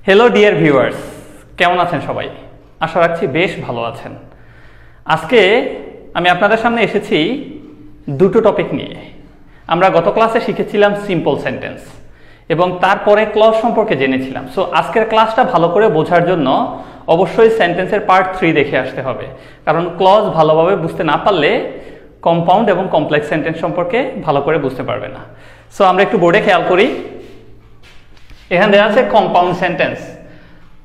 Hello dear viewers, কেমন আছেন সবাই? আশা রাখছি বেশ ভালো আছেন। আজকে আমি আপনাদের সামনে এসেছি দুটো টপিক নিয়ে। আমরা গত ক্লাসে শিখেছিলাম সিম্পল সেন্টেন্স এবং তারপরে ক্লজ সম্পর্কে জেনেছিলাম। সো আজকের ক্লাসটা ভালো করে বোঝার জন্য অবশ্যই সেন্টেন্সের পার্ট 3 দেখে আসতে হবে, কারণ ক্লজ ভালোভাবে বুঝতে না পারলে কম্পাউন্ড এবং কমপ্লেক্স সেন্টেন্স সম্পর্কে ভালো করে বুঝতে পারবে না। সো আমরা একটু বোর্ডে খেয়াল করি। এখানে দেওয়া আছে কম্পাউন্ড সেন্টেন্স।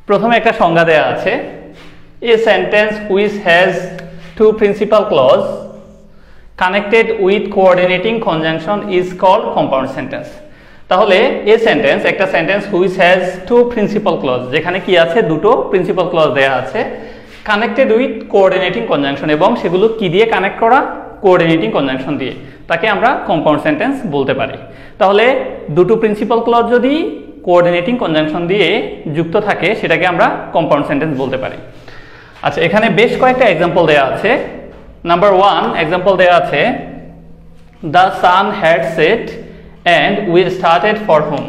প্রথমে একটা সংজ্ঞা দেওয়া আছে, a sentence which has two principal clause connected with coordinating conjunction is called compound sentence. তাহলে এ সেন্টেন্স একটা sentence which has two principal clause, যেখানে কি আছে, দুটো প্রিন্সিপাল ক্লজ দেওয়া আছে, কানেক্টেড উইথ কোঅর্ডিনেটিং কনজাংশন, এবং সেগুলো কি দিয়ে কানেক্ট করা? কোঅর্ডিনেটিং কনজাংশন দিয়ে। তাকে আমরা কম্পাউন্ড সেন্টেন্স বলতে পারি। তাহলে দুটো প্রিন্সিপাল ক্লজ যদি কোঅর্ডিনেটিং কনজাংশন দিয়ে যুক্ত থাকে সেটাকে আমরা কম্পাউন্ড সেন্টেন্স বলতে পারি। আচ্ছা, এখানে বেশ কয়েকটা এক্সাম্পল দেওয়া আছে। নাম্বার 1 এক্সাম্পল দেওয়া আছে, the sun had set and we started for home.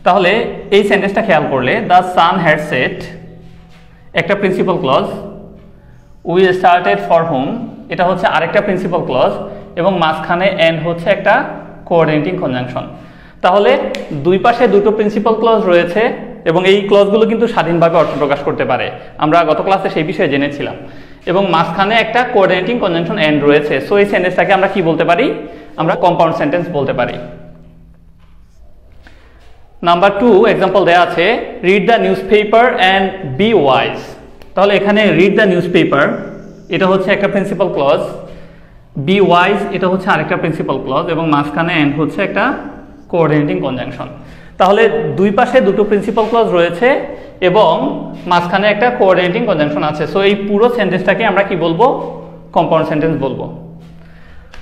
তাহলে এই সেন্টেন্সটা খেয়াল করলে, দ্য সান হ্যাড সেট একটা principal clause, we started for home এটা হচ্ছে আরেকটা প্রিন্সিপাল ক্লজ, এবং মাঝখানে এন্ড হচ্ছে একটা কোঅর্ডিনেটিং কনজাংশন। তাহলে দুই পাশে দুটো প্রিন্সিপাল ক্লজ রয়েছে এবং এই ক্লজগুলো কিন্তু স্বাধীনভাবে অর্থ প্রকাশ করতে পারে। আমরা গত ক্লাসে সেই বিষয়ে জেনেছিলাম। এবং মাঝখানে একটা কোঅর্ডিনেটিং কনজাংশন এন্ড রয়েছে। সো এই সেন্টেন্সটাকে আমরা কি বলতে পারি? আমরা কম্পাউন্ড সেন্টেন্স বলতে পারি। নাম্বার 2 এক্সাম্পল দেওয়া আছে, read the news paper and B wise. তাহলে এখানে রিড দ্য নিউজ পেপার এটা হচ্ছে একটা প্রিন্সিপাল ক্লজ, বি ওয়াইজ এটা হচ্ছে আরেকটা প্রিন্সিপাল ক্লজ, এবং মাঝখানে এন্ড হচ্ছে একটা কোঅর্ডিনেটিং কনজাংশন। তাহলে দুই পাশে দুটো প্রিন্সিপাল ক্লজ রয়েছে এবং মাঝখানে একটা কোঅর্ডিনেটিং কনজাংশন আছে। সো এই পুরো সেন্টেন্সটাকে আমরা কি বলবো? কম্পাউন্ড সেন্টেন্স বলবো।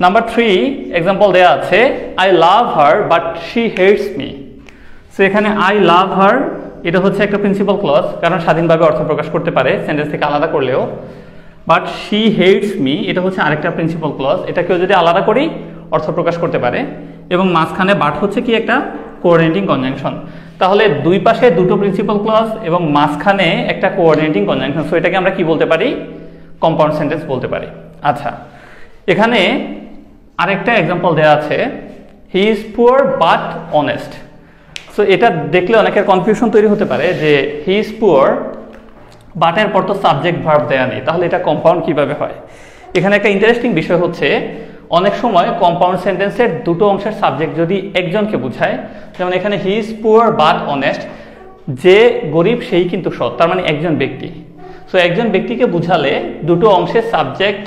নাম্বার 3 এক্সাম্পল দেওয়া আছে, I love her but she hates me. So এখানে আই লাভ হার এটা হচ্ছে একটা প্রিন্সিপাল ক্লজ, কারণ স্বাধীনভাবে অর্থ প্রকাশ করতে পারে সেন্টেন্স থেকে আলাদা করলেও। বাট শি হেটস মি এটা হচ্ছে আরেকটা প্রিন্সিপাল ক্লজ, এটাকেও যদি আলাদা করি অর্থ প্রকাশ করতে পারে, এবং মাঝখানে বাট হচ্ছে কি একটা কোঅর্ডিনেটিং কনজাংশন। তাহলে দুই পাশে দুটো প্রিন্সিপাল ক্লজ এবং মাঝখানে একটা কোঅর্ডিনেটিং কনজাংশন। সো এটাকে আমরা কি বলতে পারি? কম্পাউন্ড সেন্টেন্স বলতে পারি। আচ্ছা, এখানে আরেকটা এক্সাম্পল দেওয়া আছে, he is poor but honest. So এটা দেখলে অনেকের কনফিউশন তৈরি হতে পারে যে হি ইজ পুয়ার বাটের পর তো সাবজেক্ট ভার্ব দেয়া নেই, তাহলে এটা কম্পাউন্ড কিভাবে হয়? এখানে একটা ইন্টারেস্টিং বিষয় হচ্ছে, অনেক সময় কম্পাউন্ড সেন্টেন্সের দুটো অংশের সাবজেক্ট যদি একজনকে বোঝায়, যেমন এখানে he is poor but honest, যে গরিব সেই কিন্তু সৎ, তার মানে একজন ব্যক্তি। সো একজন ব্যক্তিকে বুঝালে দুটো অংশের সাবজেক্ট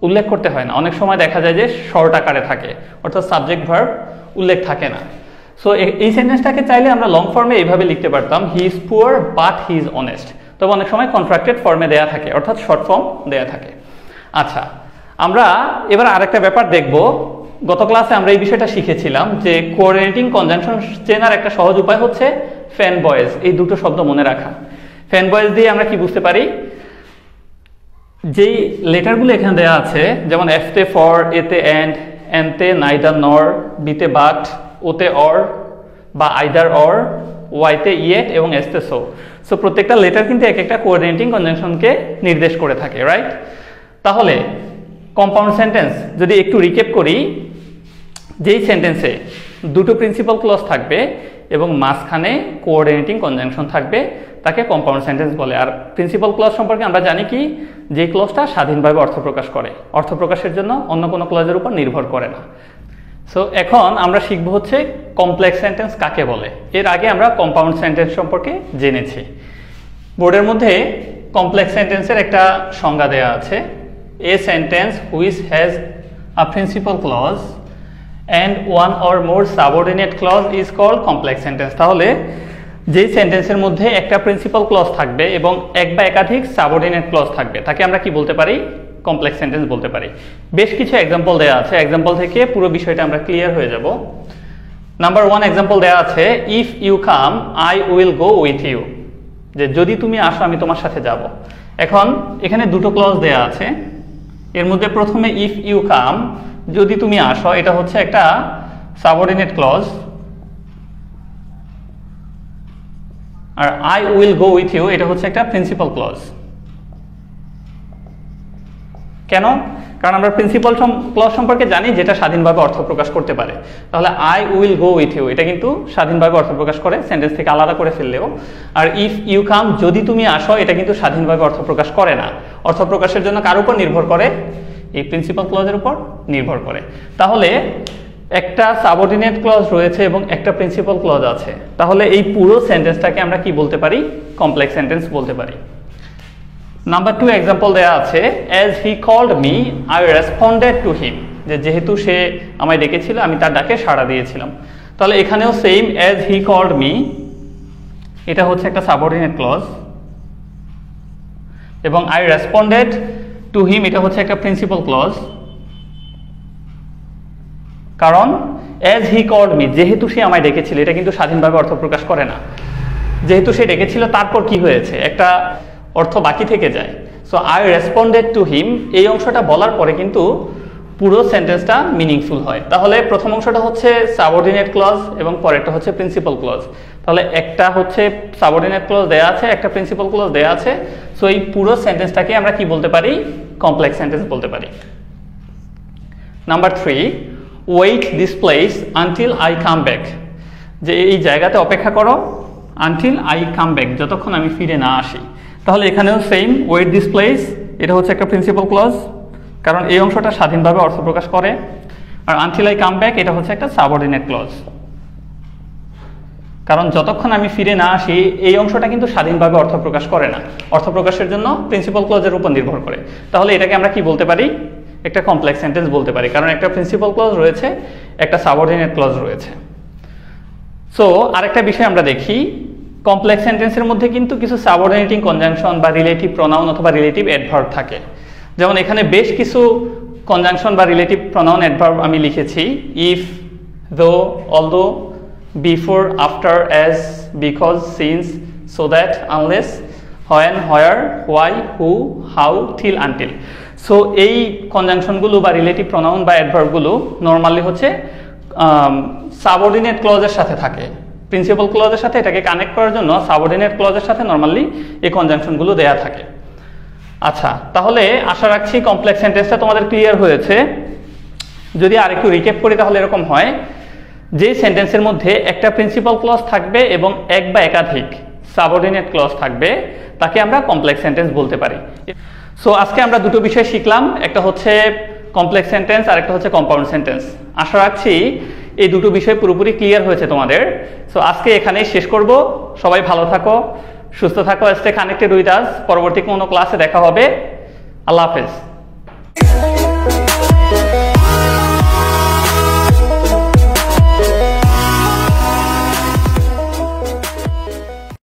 উল্লেখ করতে হয় না। অনেক সময় দেখা যায় যে শর্ট আকারে থাকে, অর্থাৎ সাবজেক্ট ভার্ব উল্লেখ থাকে না। সো এই সেন্টেন্সটাকে চাইলে আমরা লং ফর্মে এইভাবে লিখতে পারতাম, he is poor but he is honest. তবে অনেক সময় কন্ট্রাক্টেড ফর্মে দেয়া থাকে, অর্থাৎ শর্ট ফর্ম দেয়া থাকে। আচ্ছা, আমরা এবার আরেকটা ব্যাপার দেখব। গত ক্লাসে আমরা এই বিষয়টা শিখেছিলাম যে কোঅর্ডিনেটিং কনজাংশন চেনার একটা সহজ উপায় হচ্ছে ফ্যান বয়েজ, এই দুটো শব্দ মনে রাখা। ফ্যান বয়েজ দিয়ে আমরা কি বুঝতে পারি? যেই লেটারগুলো এখানে দেওয়া আছে, যেমন এফতে ফর, এতে অ্যান্ড, এনতে নাইদার নর, বিতে বাট, ওতে অর বা আইদার অর, ওয়াইতে ইয়েট এবং এসতে সো। সো প্রত্যেকটা লেটার কিন্তু এক একটা কোঅর্ডিনেটিং কনজাংশনকে নির্দেশ করে থাকে, রাইট? তাহলে কম্পাউন্ড সেন্টেন্স যদি একটু রিক্যাপ করি, যেই সেন্টেন্সে দুটো প্রিন্সিপাল ক্লজ থাকবে এবং মাঝখানে কোঅর্ডিনেটিং কনজাংশন থাকবে তাকে কম্পাউন্ড সেন্টেন্স বলে। আর প্রিন্সিপাল ক্লজ সম্পর্কে আমরা জানি কি, যে ক্লজটা স্বাধীনভাবে অর্থ প্রকাশ করে, অর্থ প্রকাশের জন্য অন্য কোনো ক্লজের উপর নির্ভর করে না। সো এখন আমরা শিখবো হচ্ছে কমপ্লেক্স সেন্টেন্স কাকে বলে। এর আগে আমরা কম্পাউন্ড সেন্টেন্স সম্পর্কে জেনেছি। বোর্ডের মধ্যে কমপ্লেক্স সেন্টেন্সের একটা সংজ্ঞা দেওয়া আছে, a sentence which has a principal clause and one or more subordinate clause is called complex sentence. তাহলে যেই সেন্টেন্সের মধ্যে একটা প্রিন্সিপাল ক্লজ থাকবে এবং এক বা একাধিক সাবঅর্ডিনেট ক্লজ থাকবে তাকে আমরা কি বলতে পারি? কমপ্লেক্স সেন্টেন্স বলতে পারি। বেশ কিছু এক্সাম্পল দেওয়া আছে, এক্সাম্পল থেকে পুরো বিষয়টা আমরা ক্লিয়ার হয়ে যাব। নাম্বার 1 এক্সাম্পল দেওয়া আছে, if you come I will go with you, যে যদি তুমি আসো আমি তোমার সাথে যাব। এখন এখানে দুটো ক্লজ দেওয়া আছে, এর মধ্যে প্রথমে ইফ ইউ কাম, যদি তুমি আসো, এটা হচ্ছে একটা সাবঅর্ডিনেট ক্লজ। আর I will go with you এটা হচ্ছে একটা প্রিন্সিপাল ক্লজ। কেন? কারণ আমরা প্রিন্সিপাল ক্লজ সম্পর্কে জানি যেটা স্বাধীনভাবে অর্থ প্রকাশ করতে পারে। তাহলে I will go with you এটা কিন্তু স্বাধীনভাবে অর্থ প্রকাশ করে সেন্টেন্স থেকে আলাদা করে ফেললেও। আর ইফ ইউ কাম যদি তুমি আসো এটা কিন্তু স্বাধীনভাবে অর্থ প্রকাশ করে না, অর্থ প্রকাশের জন্য কার উপর নির্ভর করে? এই প্রিন্সিপাল ক্লজের উপর নির্ভর করে। তাহলে একটা সাবঅর্ডিনেট ক্লজ রয়েছে এবং একটা প্রিন্সিপাল ক্লজ আছে, তাহলে এই পুরো সেন্টেন্সটাকে আমরা কি বলতে পারি? কমপ্লেক্স সেন্টেন্স বলতে পারি। নাম্বার 2 এক্সাম্পল দেয়া আছে, as he called me I responded to him, যেহেতু সে আমায় ডেকেছিল আমি তার ডাকে সাড়া দিয়েছিলাম। তাহলে এখানেও same, as he called me এটা হচ্ছে একটা সাবঅর্ডিনেট ক্লজ এবং আই রেসপন্ডেড টু হিম এটা হচ্ছে একটা প্রিন্সিপাল ক্লজ। কারণ অ্যাজ হি কল্ড মি যেহেতু সে আমায় ডেকেছিল এটা কিন্তু স্বাধীনভাবে অর্থ প্রকাশ করে না, যেহেতু সে ডেকেছিল তারপর কি হয়েছে একটা অর্থ বাকি থেকে যায়। সো আই রেসপন্ডেড টু হিম এই অংশটা বলার পরে কিন্তু পুরো সেন্টেন্সটা মিনিংফুল হয়। তাহলে প্রথম অংশটা হচ্ছে সাবঅর্ডিনেট ক্লজ এবং পরেরটা হচ্ছে প্রিন্সিপাল ক্লজ। তাহলে একটা হচ্ছে সাবঅর্ডিনেট ক্লজ দেয়া আছে, একটা প্রিন্সিপাল ক্লজ দেয়া আছে। সো এই পুরো সেন্টেন্সটাকে আমরা কি বলতে পারি? কমপ্লেক্স সেন্টেন্স বলতে পারি। Number 3, wait this place until I come back, যে এই জায়গাতে অপেক্ষা করো আনটিল আই কাম ব্যাক, যতক্ষণ আমি ফিরে না আসি। তাহলে এখানেও সেম, ওয়েট দিস প্লেস এটা হচ্ছে একটা প্রিন্সিপাল ক্লজ, কারণ এই অংশটা স্বাধীনভাবে অর্থ প্রকাশ করে। আর আনটিল আই কাম ব্যাক এটা হচ্ছে একটা সাবঅর্ডিনেট ক্লজ, কারণ যতক্ষণ আমি ফিরে না আসি এই অংশটা কিন্তু স্বাধীনভাবে অর্থ প্রকাশ করে না, অর্থ প্রকাশের জন্য প্রিন্সিপাল ক্লজের উপর নির্ভর করে। তাহলে এটাকে আমরা কি বলতে পারি? একটা কমপ্লেক্স সেন্টেন্স বলতে পারি, কারণ একটা প্রিন্সিপাল ক্লজ রয়েছে, একটা সাবঅর্ডিনেট ক্লজ রয়েছে। সো আরেকটা বিষয় আমরা দেখি, কমপ্লেক্স সেন্টেন্সের মধ্যে কিন্তু কিছু সাবঅর্ডিনেটিং কনজাংশন বা রিলেটিভ প্রোনাউন অথবা রিলেটিভ অ্যাডভার্ব থাকে। যেমন এখানে বেশ কিছু কনজাংশন বা রিলেটিভ প্রোনাউন অ্যাডভার্ব আমি লিখেছি, ইফ, দো, although, before, after, as, because, since, so that, unless, when, where, why, who, how, till, until. So এই কনজাংশনগুলো বা রিলেটিভ প্রোনাউন বা অ্যাডভার্বগুলো নর্মালি হচ্ছে সাবঅর্ডিনেট ক্লজের সাথে থাকে। প্রিন্সিপাল ক্লজের সাথে এটাকে কানেক্ট করার জন্য সাবঅর্ডিনেট ক্লজের সাথে নর্মালি এই কনজাংশনগুলো দেয়া থাকে। আচ্ছা, তাহলে আশা রাখছি কমপ্লেক্স সেন্টেন্সটা তোমাদের ক্লিয়ার হয়েছে। যদি আরেকটু রিক্যাপ করি তাহলে এরকম হয়, যে সেন্টেন্সের মধ্যে একটা প্রিন্সিপাল ক্লজ থাকবে এবং এক বা একাধিক সাবঅর্ডিনেট ক্লজ থাকবে তাকে আমরা কমপ্লেক্স সেন্টেন্স বলতে পারি। সো আজকে আমরা দুটো বিষয় শিখলাম, একটা হচ্ছে কমপ্লেক্স সেন্টেন্স আর একটা হচ্ছে কম্পাউন্ড সেন্টেন্স। আশা রাখছি এই দুটো বিষয় পুরোপুরি ক্লিয়ার হয়েছে তোমাদের। সো আজকে এখানেই শেষ করব। সবাই ভালো থাকো, সুস্থ থাকো, স্টে কানেক্টেড উইথ আস। পরবর্তী কোনো ক্লাসে দেখা হবে। আল্লাহ হাফেজ।